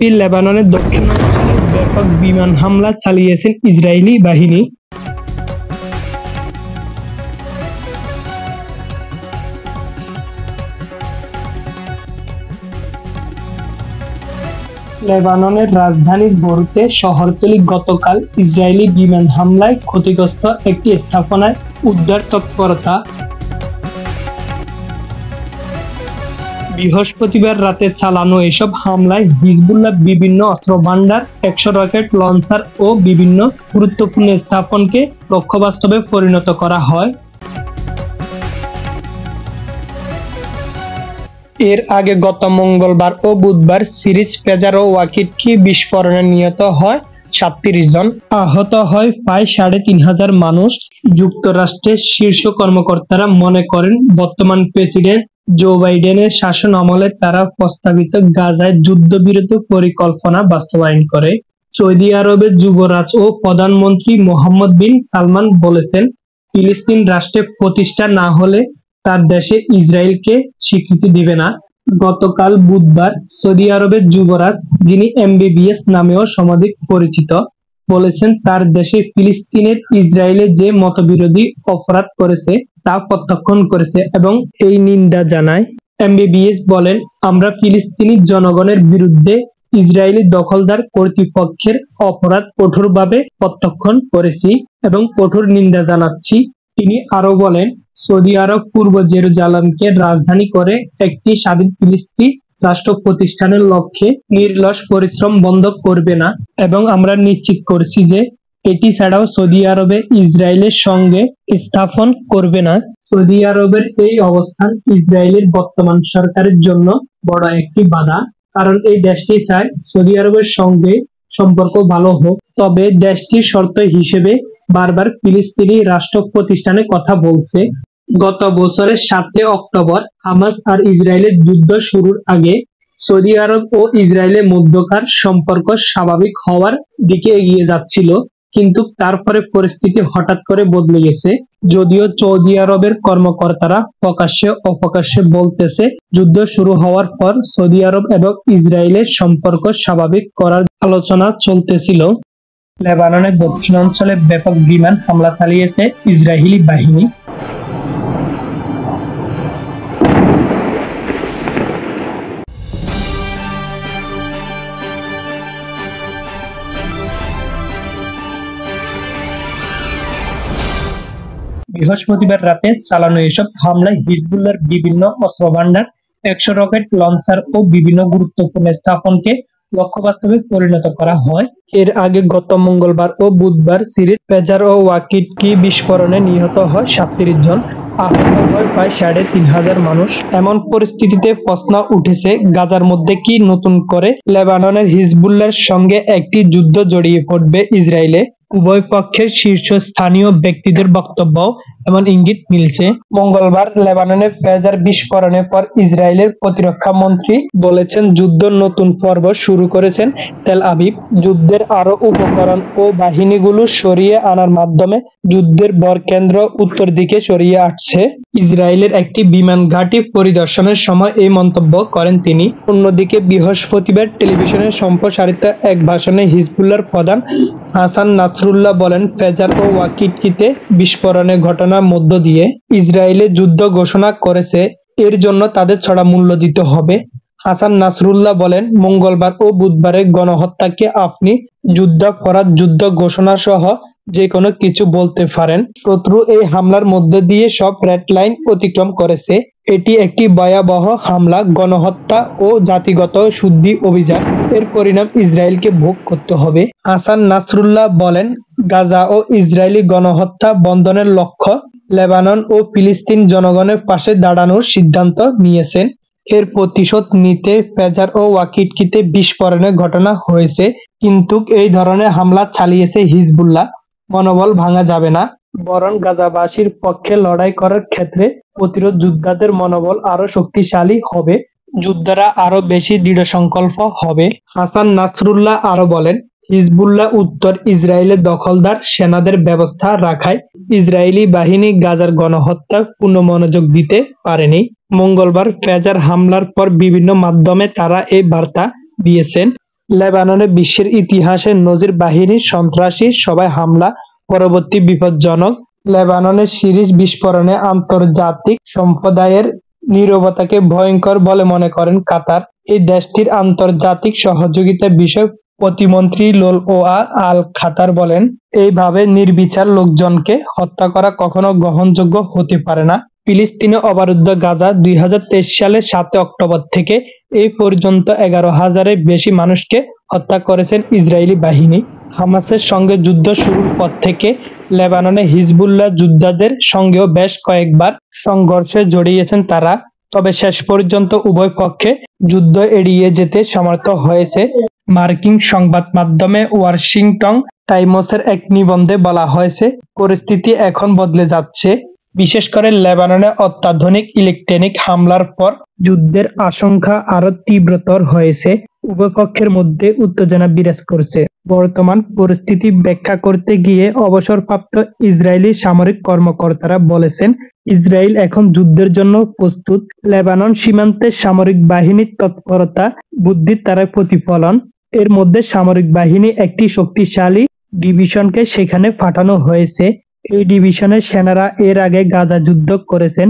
সম্প্রতি লেবাননের দক্ষিণাঞ্চলে ব্যাপক বিমান হামলা চালিয়েছেন ইসরায়েলি বাহিনী। লেবাননের রাজধানী বৈরুতে শহরতলি গতকাল ইসরায়েলি বিমান হামলায় ক্ষতিগ্রস্ত একটি স্থাপনায় উদ্ধার তৎপরতা। বৃহস্পতিবার রাতে চালানো এসব হামলায় হিজবুল্লাহ বিভিন্ন অস্ত্রভান্ডার, 100 রকেট লঞ্চার ও বিভিন্ন গুরুত্বপূর্ণ স্থাপনকে লক্ষ্যবস্তুতে পরিণত করা হয়। এর আগে গত মঙ্গলবার ও বুধবার সিরিজ পেজার ও ওয়াকিটকি বিস্ফোরণে নিহত হয় 37 জন, আহত হয় প্রায় 3500 মানুষ। যুক্তরাষ্ট্রের শীর্ষ কর্মকর্তারা মনে করেন, বর্তমান প্রেসিডেন্ট জো বাইডেনের শাসন আমলে তারা প্রস্তাবিত গাজায় যুদ্ধবিরতি পরিকল্পনা বাস্তবায়ন করে। সৌদি আরবের যুবরাজ ও প্রধানমন্ত্রী মোহাম্মদ বিন সালমান বলেছেন, ফিলিস্তিন রাষ্ট্রে প্রতিষ্ঠা না হলে তার দেশে ইসরায়েলকে স্বীকৃতি দেবে না। গতকাল বুধবার সৌদি আরবের যুবরাজ, যিনি এমবিবিএস নামেও সমধিক পরিচিত, বলেছেন তার দেশে ফিলিস্তিনের ইসরায়েলে যে মতবিরোধী অপরাধ করেছে তা প্রত্যাখ্যান করেছে এবং এই নিন্দা জানায়। এমবিবিএস বলেন, আমরা ফিলিস্তিনি জনগণের বিরুদ্ধে ইসরায়েলি দখলদার কর্তৃপক্ষের অপরাধ কঠোরভাবে প্রত্যাখ্যান করেছি এবং কঠোর নিন্দা জানাচ্ছি। তিনি আরো বলেন, সৌদি আরব পূর্ব জেরুজালেমকে রাজধানী করে একটি স্বাধীন ফিলিস্তিনি রাষ্ট্র প্রতিষ্ঠানের লক্ষ্যে নিরলস পরিশ্রম বন্ধ করবে না এবং আমরা নিশ্চিত করছি যে এটি ছাড়াও সৌদি আরবে ইসরায়েলের সঙ্গে স্থাপন করবে না। সৌদি আরবের এই অবস্থান ইসরায়েলের বর্তমান সরকারের জন্য বড় একটি বাধা, কারণ এই দেশটি চায় সৌদি আরবের সঙ্গে সম্পর্ক ভালো হোক, তবে দেশটির শর্ত হিসেবে বারবার ফিলিস্তিনি রাষ্ট্র প্রতিষ্ঠানের কথা বলছে। গত বছরের 7 অক্টোবর হামাস আর ইসরায়েলের যুদ্ধ শুরুর আগে সৌদি আরব ও ইসরায়েলের মধ্যকার সম্পর্ক স্বাভাবিক হওয়ার দিকে এগিয়ে যাচ্ছিল, কিন্তু তারপরে পরিস্থিতি হঠাৎ করে বদলে গেছে। যদিও সৌদি আরবের কর্মকর্তারা প্রকাশ্যে অপ্রকাশ্যে বলতেছে, যুদ্ধ শুরু হওয়ার পর সৌদি আরব এবং ইসরায়েলের সম্পর্ক স্বাভাবিক করার আলোচনা চলতেছিল। লেবাননের দক্ষিণাঞ্চলে ব্যাপক বিমান হামলা চালিয়েছে ইসরায়েলি বাহিনী। বৃহস্পতিবার রাতে চালানো এসব হামলায় হিজবুল্লাহর বিভিন্ন অস্ত্রভান্ডার, 100 রকেট লঞ্চার ও বিভিন্ন গুরুত্বপূর্ণ স্থাপনকে লক্ষ্যবস্তুতে পরিণত করা হয়। এর আগে গত মঙ্গলবার ও বুধবার সিরিজ পেজার ও ওয়াকিটকি বিস্ফোরণে নিহত হয় 37 জন, আহত হয় প্রায় 3500 মানুষ। এমন পরিস্থিতিতে প্রশ্ন উঠেছে, গাজার মধ্যে কি নতুন করে লেবাননের হিজবুল্লাহর সঙ্গে একটি যুদ্ধ জড়িয়ে পড়বে ইসরায়েলে? উভয় পক্ষের শীর্ষস্থানীয় ব্যক্তিদের বক্তব্য এমন ইঙ্গিত মিলছে। মঙ্গলবার লেবাননে পেজার বিস্ফোরণের পর ইসরায়েলের প্রতিরক্ষা মন্ত্রী বলেছেন, যুদ্ধ নতুন পর্ব শুরু করেছেন তেল আবিব। যুদ্ধের আরো উপকরণ ও বাহিনীগুলো সরিয়ে আনার মাধ্যমে যুদ্ধের ভরকেন্দ্র উত্তর দিকে সরিয়ে আসছে। ইসরায়েলের একটি বিমান ঘাঁটি পরিদর্শনের সময় এই মন্তব্য করেন তিনি। অন্যদিকে বৃহস্পতিবার টেলিভিশনে সম্প্রসারিত এক ভাষণে হিজবুল্লাহর প্রধান হাসান নাসরুল্লাহ বলেন, পেজার ও ওয়াকিটকিতে বিস্ফোরণের ঘটনার মধ্য দিয়ে ইসরায়েলে যুদ্ধ ঘোষণা করেছে, এর জন্য তাদের ছড়া মূল্য দিতে হবে। হাসান নাসরুল্লাহ বলেন, মঙ্গলবার ও বুধবারের গণহত্যাকে আপনি যুদ্ধাপরাধ, যুদ্ধ ঘোষণা সহ যে কোনো কিছু বলতে পারেন। শত্রু এই হামলার মধ্য দিয়ে সব রেড লাইন অতিক্রম করেছে। এটি একটি ভয়াবহ হামলা, গণহত্যা ও জাতিগত শুদ্ধি অভিযান। এর পরিণাম ইসরায়েলকে ভোগ করতে হবে। হাসান নাসরুল্লাহ বলেন, গাজা ও ইসরায়েলি গণহত্যা বন্ধনের লক্ষ্য লেবানন ও ফিলিস্তিন জনগণের পাশে দাঁড়ানোর সিদ্ধান্ত নিয়েছেন। এর প্রতিশোধ নিতে পেজার ও ওয়াকিটকিতে বিস্ফোরণের ঘটনা হয়েছে, কিন্তু এই ধরনের হামলা চালিয়েছে হিজবুল্লাহ। মনোবল ভাঙা যাবে না, বরং গাজাবাসীর পক্ষে লড়াই করার ক্ষেত্রে প্রতিরোধ যোদ্ধাদের মনোবল আরো শক্তিশালী হবে, যোদ্ধারা আরো বেশি দৃঢ় সংকল্প হবে। হাসান নাসরুল্লাহ আরো বলেন, হিজবুল্লাহ উত্তর ইসরায়েলের দখলদার সেনাদের ব্যবস্থা রাখায় ইসরায়েলি বাহিনী গাজার গণহত্যা পূর্ণ মনোযোগ দিতে পারেনি। মঙ্গলবার পেজার হামলার পর বিভিন্ন মাধ্যমে তারা এই বার্তা দিয়েছেন। লেবাননে বিশ্বের ইতিহাসে নজির বাহিনী সন্ত্রাসী সবাই হামলা পরবর্তী বিপজ্জনক। লেবাননের সিরিজ বিস্ফোরণে আন্তর্জাতিক সম্প্রদায়ের নীরবতাকে ভয়ঙ্কর বলে মনে করেন কাতার। এই দেশটির আন্তর্জাতিক সহযোগিতা বিষয়ক প্রতিমন্ত্রী লোলওয়া আল খাতার বলেন, এইভাবে নির্বিচার লোকজনকে হত্যা করা কখনো গ্রহণযোগ্য হতে পারে না। ফিলিস্তিনে অবরুদ্ধ গাজা 2023 সালের 7 অক্টোবর থেকে এই পর্যন্ত 11,000-এর বেশি মানুষকে হত্যা করেছেন ইসরায়েলি বাহিনী। হামাসের সঙ্গে যুদ্ধ শুরুর পর থেকে লেবাননে হিজবুল্লাহ যোদ্ধাদের সঙ্গেও বেশ কয়েকবার সংঘর্ষে জড়িয়েছেন তারা। তবে শেষ পর্যন্ত উভয় পক্ষে যুদ্ধ এড়িয়ে যেতে সমর্থ হয়েছে। মার্কিন সংবাদ মাধ্যমে ওয়াশিংটন টাইমসের এক নিবন্ধে বলা হয়েছে, পরিস্থিতি এখন বদলে যাচ্ছে। বিশেষ করে লেবাননে অত্যাধুনিক ইলেকট্রনিক হামলার পর যুদ্ধের আশঙ্কা আরো তীব্রতর হয়েছে। উভয় পক্ষের মধ্যে উত্তেজনা বিরাজ করছে। বর্তমান পরিস্থিতি ব্যাখ্যা করতে গিয়ে অবসরপ্রাপ্ত ইসরায়েলি সামরিক কর্মকর্তারা বলেছেন, ইসরায়েল এখন যুদ্ধের জন্য প্রস্তুত। লেবানন সীমান্তে সামরিক বাহিনীর তৎপরতা বুদ্ধির তার প্রতিফলন। এর মধ্যে সামরিক বাহিনী একটি শক্তিশালী ডিভিশনকে সেখানে পাঠানো হয়েছে। এই ডিভিশনের সেনারা এর আগে গাজা যুদ্ধ করেছেন।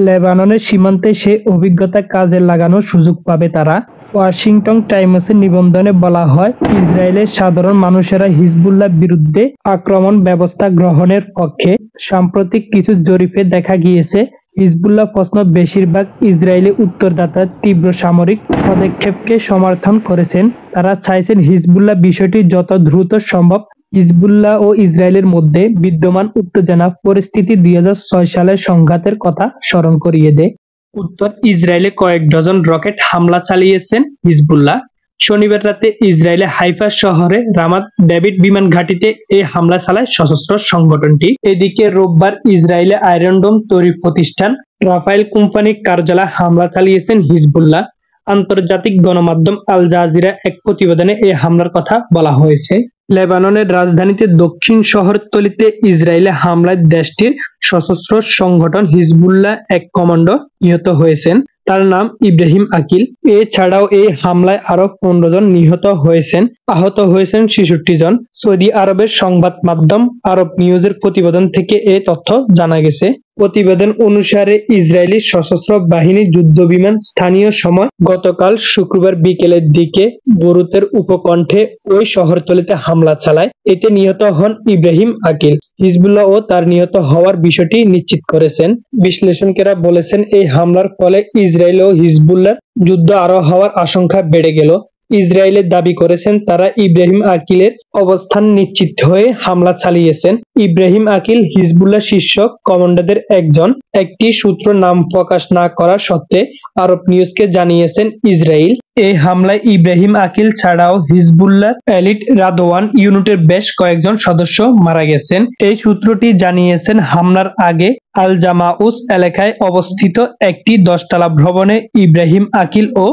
লেবাননের সীমান্তে সে অভিজ্ঞতা কাজে লাগানোর সুযোগ পাবে তারা। ওয়াশিংটন টাইমসের নিবন্ধনে বলা হয়, ইসরায়েলের সাধারণ মানুষেরা হিজবুল্লাহর বিরুদ্ধে আক্রমণ ব্যবস্থা গ্রহণের পক্ষে। সাম্প্রতিক কিছু জরিপে দেখা গিয়েছে, হিজবুল্লাহ প্রশ্ন বেশিরভাগ ইসরায়েলি উত্তরদাতা তীব্র সামরিক পদক্ষেপকে সমর্থন করেছেন। তারা চাইছেন হিজবুল্লাহ বিষয়টি যত দ্রুত সম্ভব হিজবুল্লাহ ও ইসরায়েলের মধ্যে বিদ্যমান উত্তেজনা পরিস্থিতি 2006 সালের সংঘাতের কথা স্মরণ করিয়ে দেয়। উত্তর ইসরায়েলে কয়েক ডজন রকেট হামলা চালিয়েছেন হিজবুল্লাহ। শনিবার রাতে ইসরায়েলে হাইফা শহরে রামাত ডেভিড বিমান ঘাঁটিতে এই হামলা চালায় সশস্ত্র সংগঠনটি। এদিকে রোববার ইসরায়েলে আয়রন ডোম তৈরি প্রতিষ্ঠান রাফায়েল কোম্পানির কার্যালয়ে হামলা চালিয়েছেন হিজবুল্লাহ। আন্তর্জাতিক গণমাধ্যম আল জাজিরা এক প্রতিবেদনে এই হামলার কথা বলা হয়েছে। লেবাননের রাজধানীতে দক্ষিণ শহরতলিতে ইসরায়েলে হামলায় দেশটির সশস্ত্র সংগঠন হিজবুল্লাহ এক কমান্ডো নিহত হয়েছেন। তার নাম ইব্রাহিম আকিল। এছাড়াও এই হামলায় আরো 15 জন নিহত হয়েছেন। আহত হয়েছেন 66 জন। সৌদি আরবের সংবাদ মাধ্যম আরব নিউজের প্রতিবেদন থেকে এই তথ্য জানা গেছে। প্রতিবেদন অনুসারে ইসরায়েলি সশস্ত্র বাহিনীর যুদ্ধবিমান স্থানীয় সময় গতকাল শুক্রবার বিকেলের দিকে বৈরুতের উপকণ্ঠে ওই শহরতলিতে হামলা চালায়। এতে নিহত হন ইব্রাহিম আকিল। হিজবুল্লাহ ও তার নিহত হওয়ার বিষয়টি নিশ্চিত করেছেন। বিশ্লেষকেরা বলেছেন, এই হামলার ফলে ইসরায়েল ও হিজবুল্লাহর যুদ্ধ আরো হওয়ার আশঙ্কা বেড়ে গেল। ইসরায়েলের দাবি করেছেন তারা ইব্রাহিম আকিলের অবস্থান নিশ্চিত হয়ে হামলা চালিয়েছেন। ইব্রাহিম আকিল হিজবুল্লাহ শীর্ষ কমান্ডারদের একজন। একটি সূত্র নাম প্রকাশ না করা সত্ত্বে আরব নিউজকে জানিয়েছেন ইসরায়েল এই হামলায় ইব্রাহিম আকিল ছাড়াও হিজবুল্লাহ এলিট রাদওয়ান ইউনিটের বেশ কয়েকজন সদস্য মারা গেছেন। এই সূত্রটি জানিয়েছেন, হামলার আগে আল জামাউস এলাকায় অবস্থিত একটি 10 তলা ভবনে ইব্রাহিম আকিল ও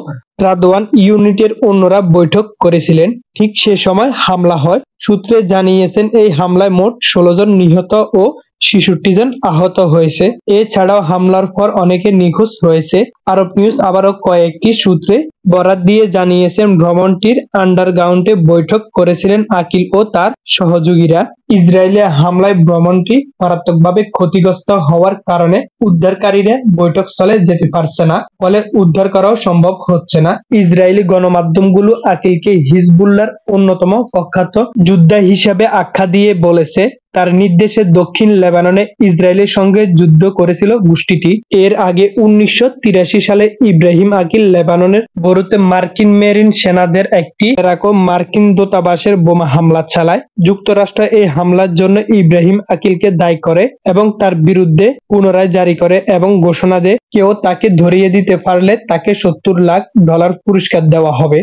রাদওয়ান ইউনিটের অন্যরা বৈঠক করেছিলেন। ঠিক সে সময় হামলা হয়। সূত্রে জানিয়েছেন, এই হামলায় মোট 16 জন নিহত ও 66 জন আহত হয়েছে। এছাড়াও হামলার পর অনেকে নিখোঁজ রয়েছে। আরব নিউজ আবারও কয়েকটি সূত্রে বরাত দিয়ে জানিয়েছেন, ভ্রমণটির আন্ডারগ্রাউন্ডে বৈঠক করেছিলেন আকিল ও তার সহযোগীরা। ইসরায়েলি হামলায় ভ্রমণটি মারাত্মকভাবে ক্ষতিগ্রস্ত হওয়ার কারণে উদ্ধারকারীরা বৈঠকস্থলে যেতে পারছে না, ফলে উদ্ধার করাও সম্ভব হচ্ছে না। ইসরায়েলি গণমাধ্যমগুলো আকিলকে হিজবুল্লাহর অন্যতম প্রখ্যাত যোদ্ধা হিসাবে আখ্যা দিয়ে বলেছে, তার নির্দেশে দক্ষিণ লেবাননে ইসরায়েলের সঙ্গে যুদ্ধ করেছিল গোষ্ঠীটি। এর আগে 1983 সালে ইব্রাহিম আকিল লেবাননের বৈরুতে মার্কিন মেরিন সেনাদের একটি এরাকো মার্কিন দূতাবাসের বোমা হামলা চালায়। যুক্তরাষ্ট্র এই হামলার জন্য ইব্রাহিম আকিলকে দায়ী করে এবং তার বিরুদ্ধে পুনরায় জারি করে এবং ঘোষণা দেয়, কেউ তাকে ধরিয়ে দিতে পারলে তাকে $70 লাখ পুরস্কার দেওয়া হবে।